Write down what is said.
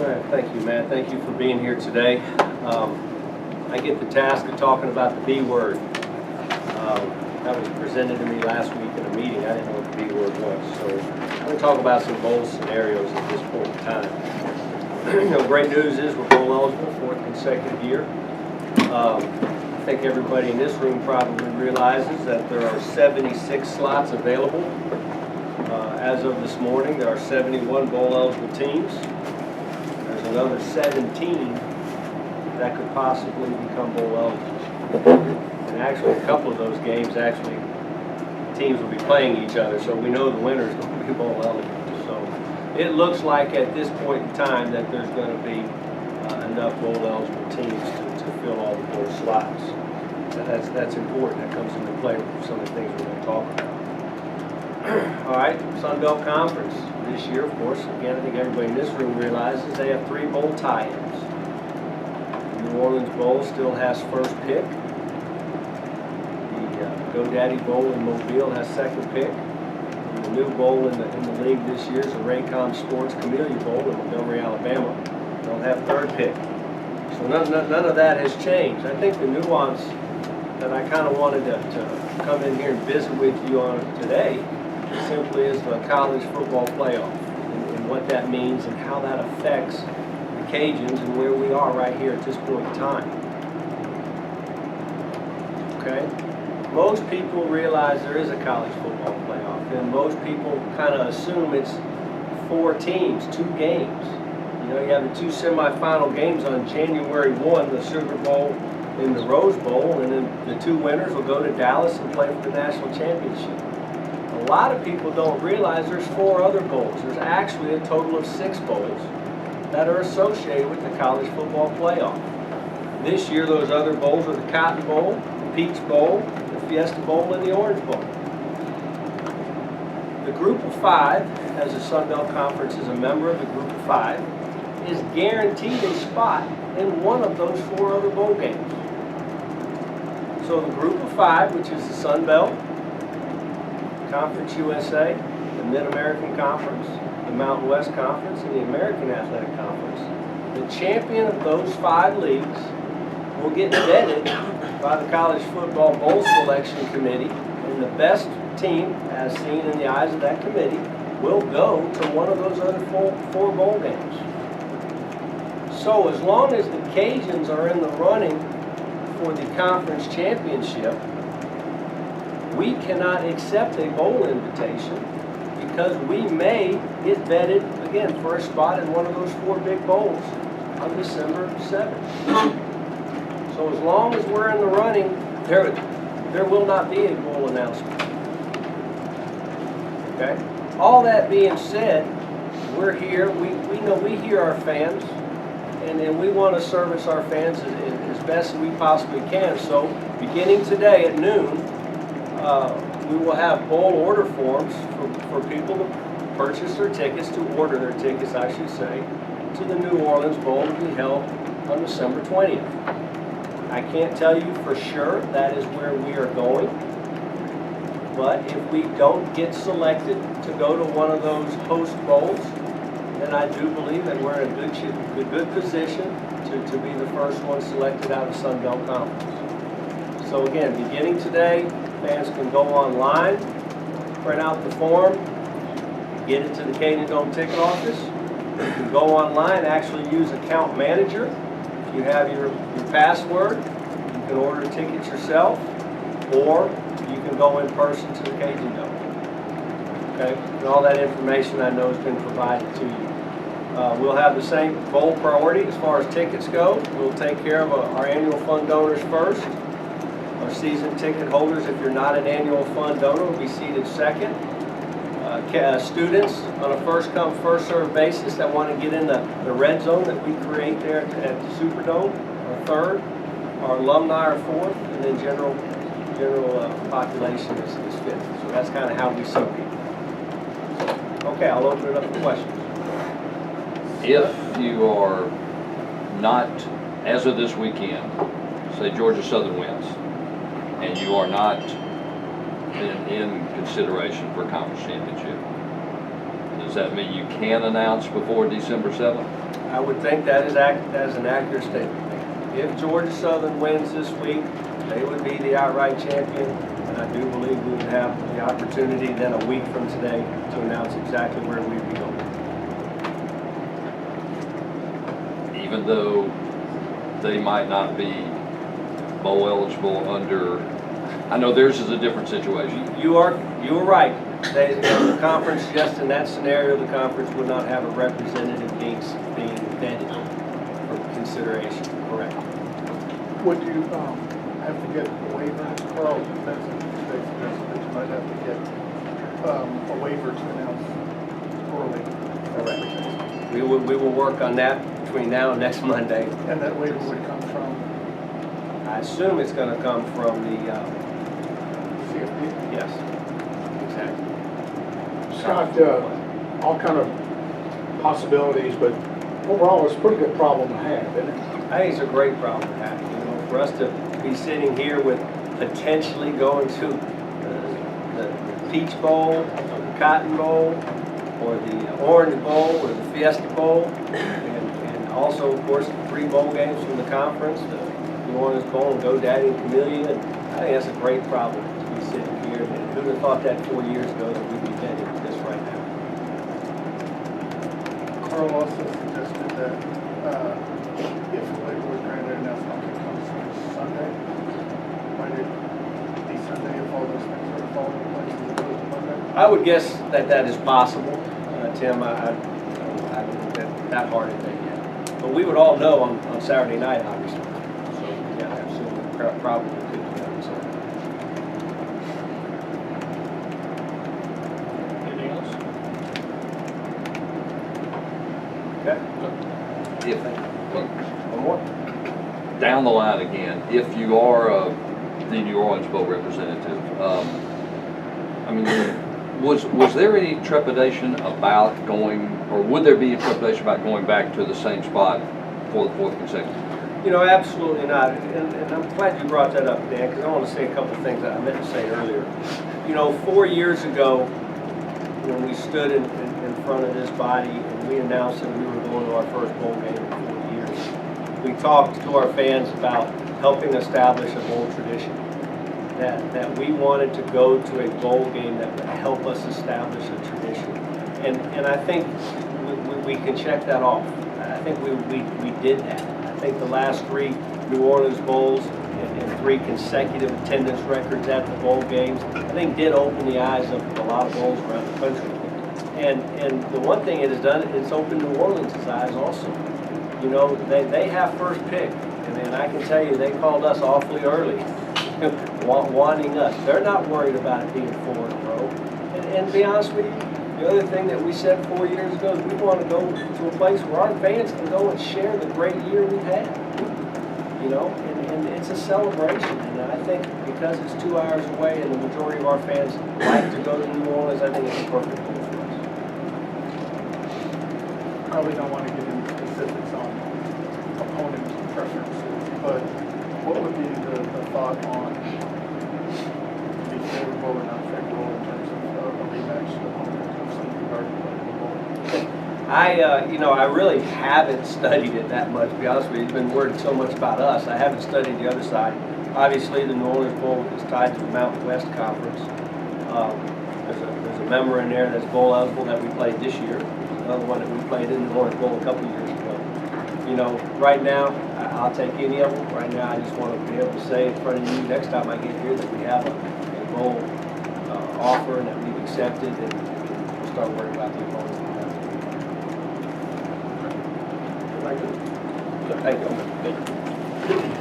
All right, thank you, Matt. Thank you for being here today. I get the task of talking about the B word. That was presented to me last week in a meeting. I didn't know what the B word was. So I'm going to talk about some bowl scenarios at this point in time. Great news is we're bowl eligible, fourth consecutive year. I think everybody in this room probably realizes that there are 76 slots available. As of this morning, there are 71 bowl eligible teams. There's another 17 that could possibly become bowl eligible. And actually, a couple of those games, teams will be playing each other, so we know the winner is going to be bowl eligible. So it looks like at this point in time that there's going to be enough bowl eligible teams to fill all the bowl slots. So that's important. That comes into play with some of the things we're going to talk about. All right, Sun Belt Conference. This year, of course, again, I think everybody in this room realizes they have 3 bowl tie-ins. New Orleans Bowl still has first pick. The GoDaddy Bowl in Mobile has second pick. And the new bowl in the league this year is the Ragin Sports Camellia Bowl in Montgomery, Alabama. They'll have third pick. So none of that has changed. I think the nuance that I kind of wanted to come in here and visit with you on today simply is the college football playoff and what that means and how that affects the Cajuns and where we are right here at this point in time. Okay? Most people realize there is a college football playoff, and most people kind of assume it's 4 teams, 2 games. You know, you have the 2 semifinal games on January 1, the Sugar Bowl and the Rose Bowl, and then the 2 winners will go to Dallas and play for the national championship. A lot of people don't realize there's 4 other bowls. There's actually a total of 6 bowls that are associated with the college football playoff. This year, those other bowls are the Cotton Bowl, the Peach Bowl, the Fiesta Bowl, and the Orange Bowl. The Group of 5, as the Sun Belt Conference is a member of the Group of 5, is guaranteed a spot in one of those 4 other bowl games. So the Group of 5, which is the Sun Belt, Conference USA, the Mid-American Conference, the Mountain West Conference, and the American Athletic Conference, the champion of those 5 leagues will get vetted by the College Football Bowl Selection Committee, and the best team, as seen in the eyes of that committee, will go to one of those other 4 bowl games. So as long as the Cajuns are in the running for the conference championship, we cannot accept a bowl invitation because we may get vetted, again, for a spot in one of those 4 big bowls on December 7th. So as long as we're in the running, there will not be a bowl announcement. Okay? All that being said, we're here. We know we hear our fans, and we want to service our fans as best as we possibly can. So beginning today at noon, we will have bowl order forms for people to purchase their tickets, to order their tickets, I should say, to the New Orleans Bowl to be held on December 20th. I can't tell you for sure that is where we are going, but if we don't get selected to go to one of those host bowls, then I do believe that we're in a good position to be the first one selected out of the Sun Belt Conference. So again, beginning today, fans can go online, print out the form, get it to the Cajun Dome ticket office. You can go online, actually use Account Manager. If you have your password, you can order tickets yourself, or you can go in person to the Cajun Dome. Okay? And all that information I know has been provided to you. We'll have the same bowl priority as far as tickets go. We'll take care of our annual fund donors first. Our season ticket holders, if you're not an annual fund donor, will be seated second. Students on a first-come, first-served basis that want to get in the red zone that we create there at the Superdome are third. Our alumni are fourth, and then general population is fifth. So that's kind of how we see people. Okay, I'll open it up for questions. If you are not, as of this weekend, say Georgia Southern wins, and you are not in consideration for conference championship, does that mean you can announce before December 7th? I would think that is an accurate statement. If Georgia Southern wins this week, they would be the outright champion, and I do believe we would have the opportunity then a week from today to announce exactly where we'd be going. Even though they might not be bowl eligible under, I know theirs is a different situation. You are right. The conference, just in that scenario, the conference would not have a representative being vetted for consideration. Correct. Would you have to get waivers, Carl? That's a suggestion that you might have to get a waiver to announce early. Correct. We will work on that between now and next Monday. And that waiver would come from I assume it's going to come from the CFP? yes, exactly. Scott, all kind of possibilities, but overall, it's a pretty good problem to have, isn't it? I think it's a great problem to have. You know, for us to be sitting here with potentially going to the Peach Bowl, or the Cotton Bowl, or the Orange Bowl, or the Fiesta Bowl, and also, of course, 3 bowl games from the conference, the New Orleans Bowl, and GoDaddy and Camellia. And I think that's a great problem to be sitting here. And who would have thought that 4 years ago that we'd be getting this right now? Carl also suggested that if a waiver was granted and that's not going to come Sunday, might it be Sunday if all those things are falling in place as opposed to Monday? I would guess that is possible, Tim. I haven't been that hard at that yet. But we would all know on Saturday night, obviously. So, yeah, I assume we probably could do that on Saturday. Anything else? Okay? If, One more? down the line again, if you are the New Orleans Bowl representative, I mean, was there any trepidation about going, or would there be a trepidation about going back to the same spot for the 4th consecutive year? You know, absolutely not. And I'm glad you brought that up, Dan, because I want to say a couple of things that I meant to say earlier. You know, 4 years ago, when we stood in front of this body and we announced that we were going to our first bowl game in 4 years, we talked to our fans about helping establish a bowl tradition. That we wanted to go to a bowl game that would help us establish a tradition. And I think we can check that off. I think we did that. I think the last 3 New Orleans Bowls and 3 consecutive attendance records at the bowl games, I think did open the eyes of a lot of bowls around the country. And the one thing it has done, it's opened New Orleans' eyes also. You know, they have first pick. And I can tell you, they called us awfully early. Wanting us. They're not worried about it being 4 in a row. And to be honest with you, the other thing that we said 4 years ago is we want to go to a place where our fans can go and share the great year we've had. You know, and it's a celebration. And I think because it's 2 hours away and the majority of our fans like to go to New Orleans, I think it's a perfect thing for us. Probably don't want to get into specifics on opponent preferences, but what would be the thought on the favorable or not favorable in terms of a rematch opponent of something you've already played in the bowl? I really haven't studied it that much, to be honest with you. It's been worried so much about us. I haven't studied the other side. Obviously, the New Orleans Bowl is tied to the Mountain West Conference. There's a member in there that's bowl eligible that we played this year. Another one that we played in the New Orleans Bowl a couple of years ago. You know, right now, I'll take any of them. Right now, I just want to be able to say in front of you next time I get here that we have a bowl offer and that we've accepted, and we'll start worrying about the opponents. Thank you.